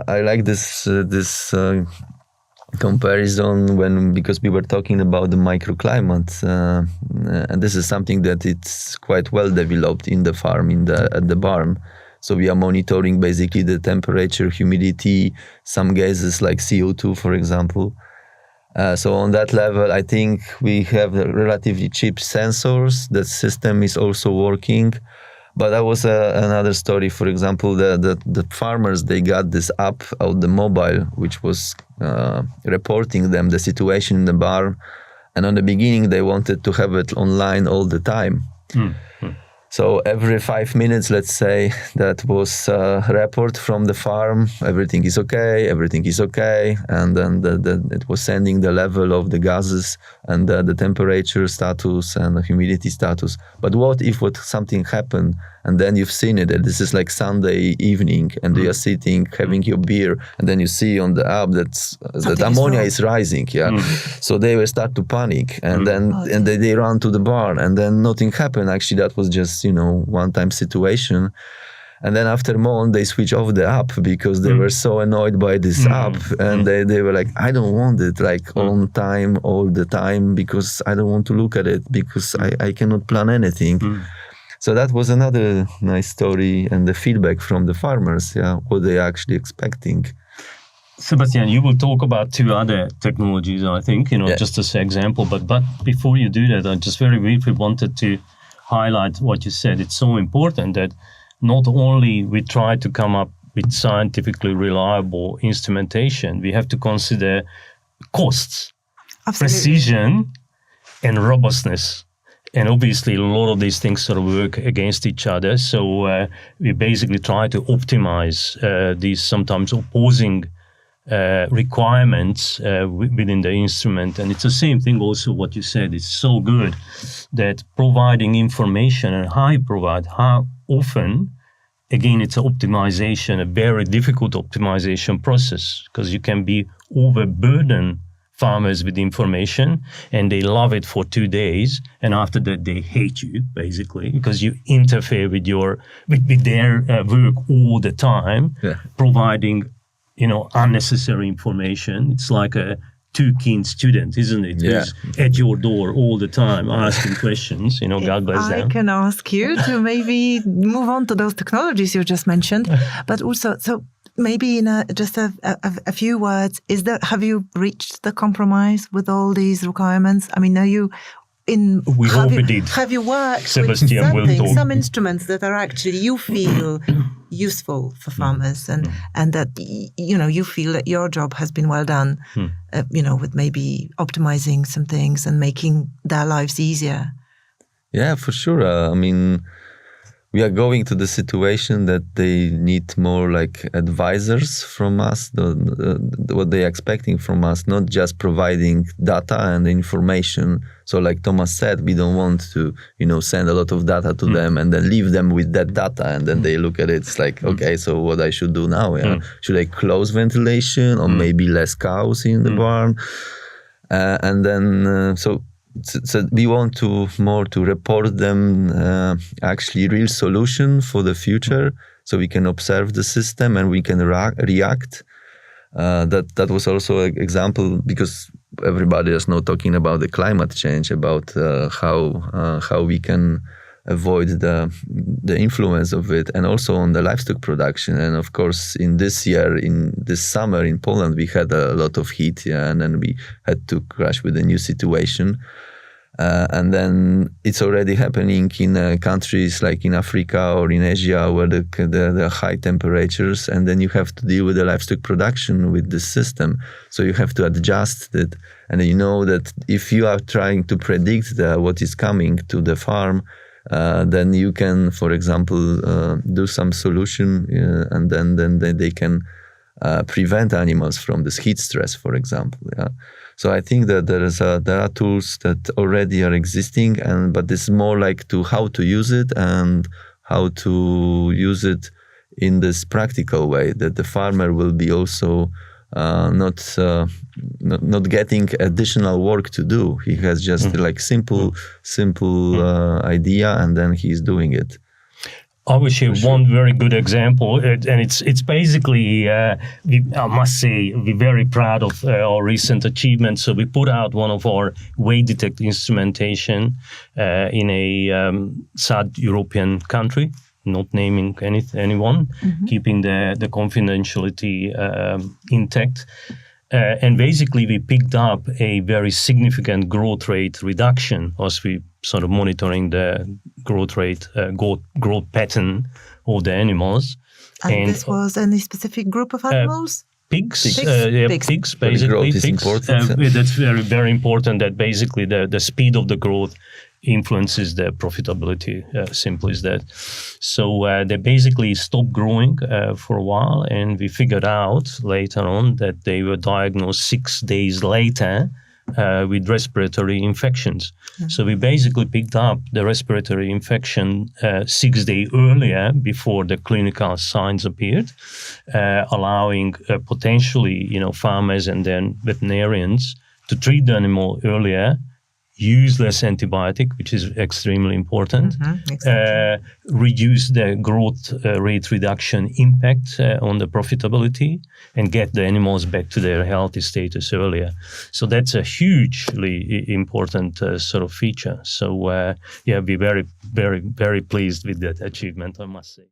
I like this comparison because we were talking about the microclimate, and this is something that it's quite well developed in the farm, at the barn. So we are monitoring basically the temperature, humidity, some gases like CO2, for example. So on that level, I think we have relatively cheap sensors. The system is also working. But that was another story. For example, the farmers, they got this app out the mobile, which was reporting them the situation in the barn. And on the beginning, they wanted to have it online all the time. Mm-hmm. So every 5 minutes, let's say, that was a report from the farm. Everything is okay. And then it was sending the level of the gases and the temperature status and the humidity status. But what if something happened and then you've seen it? And this is like Sunday evening and you are sitting, having your beer, and then you see on the app that ammonia is rising. Yeah. So they will start to panic and then they run to the barn and then nothing happened. Actually, that was just, one-time situation. And then after a month, they switch off the app because they were so annoyed by this app. And they were like, I don't want it on time, all the time, because I don't want to look at it because I cannot plan anything. So that was another nice story and the feedback from the farmers, what they're actually expecting. Sebastian, you will talk about two other technologies, I think, just as an example. But before you do that, I just very briefly wanted to highlight what you said. It's so important that not only we try to come up with scientifically reliable instrumentation, we have to consider costs, precision, and robustness. And obviously, a lot of these things sort of work against each other. So we basically try to optimize these sometimes opposing requirements within the instrument. And it's the same thing also what you said. It's so good that providing information and how often, again, it's an optimization, a very difficult optimization process, because you can be overburden farmers with information and they love it for 2 days, and after that they hate you basically because you interfere with their work all the time, providing unnecessary information. It's like a too keen student, isn't it? Who's at your door all the time asking questions. God bless them. I can ask you to maybe move on to those technologies you just mentioned, but also so. Maybe in just a few words, have you reached the compromise with all these requirements? I mean, have you worked Sebastian with some instruments that are actually you feel useful for farmers and that you feel that your job has been well done, with maybe optimizing some things and making their lives easier? Yeah, for sure. We are going to the situation that they need more like advisors from us, what they're expecting from us, not just providing data and information. So like Thomas said, we don't want to, send a lot of data to them and then leave them with that data. And then they look at it, it's like, okay, so what I should do now? Should I close ventilation or maybe less cows in the barn? And then, so we want to report them actually real solution for the future, so we can observe the system and we can react. That was also an example, because everybody is now talking about the climate change, about how we can avoid the influence of it, and also on the livestock production. And of course, in this summer in Poland, we had a lot of heat, and then we had to crash with a new situation. And then it's already happening in countries like in Africa or in Asia, where the high temperatures, and then you have to deal with the livestock production with this system. So you have to adjust it. And that if you are trying to predict what is coming to the farm, then you can, for example, do some solution, and then they can prevent animals from this heat stress, for example. Yeah. So I think that there are tools that already are existing, but it's more like how to use it and how to use it in this practical way, that the farmer will be also not getting additional work to do. He has just like simple idea, and then he's doing it. I will share one very good example, and it's basically, I must say, we're very proud of our recent achievements. So we put out one of our weight detect instrumentation in a South European country, not naming anyone, keeping the confidentiality intact. And basically, we picked up a very significant growth rate reduction as we sort of monitoring the growth rate, growth pattern of the animals. And this was any specific group of animals? Pigs, Pigs. basically. Growth is important. That's very, very important that basically the speed of the growth influences the profitability, simple as that. So they basically stopped growing for a while, and we figured out later on that they were diagnosed 6 days later with respiratory infections. Mm-hmm. So we basically picked up the respiratory infection 6 days earlier before the clinical signs appeared, allowing potentially, farmers and then veterinarians to treat the animal earlier, use less antibiotic, which is extremely important, exactly. Reduce the growth rate reduction impact on the profitability, and get the animals back to their healthy status earlier. So that's a hugely important sort of feature. So we're very, very, very pleased with that achievement, I must say.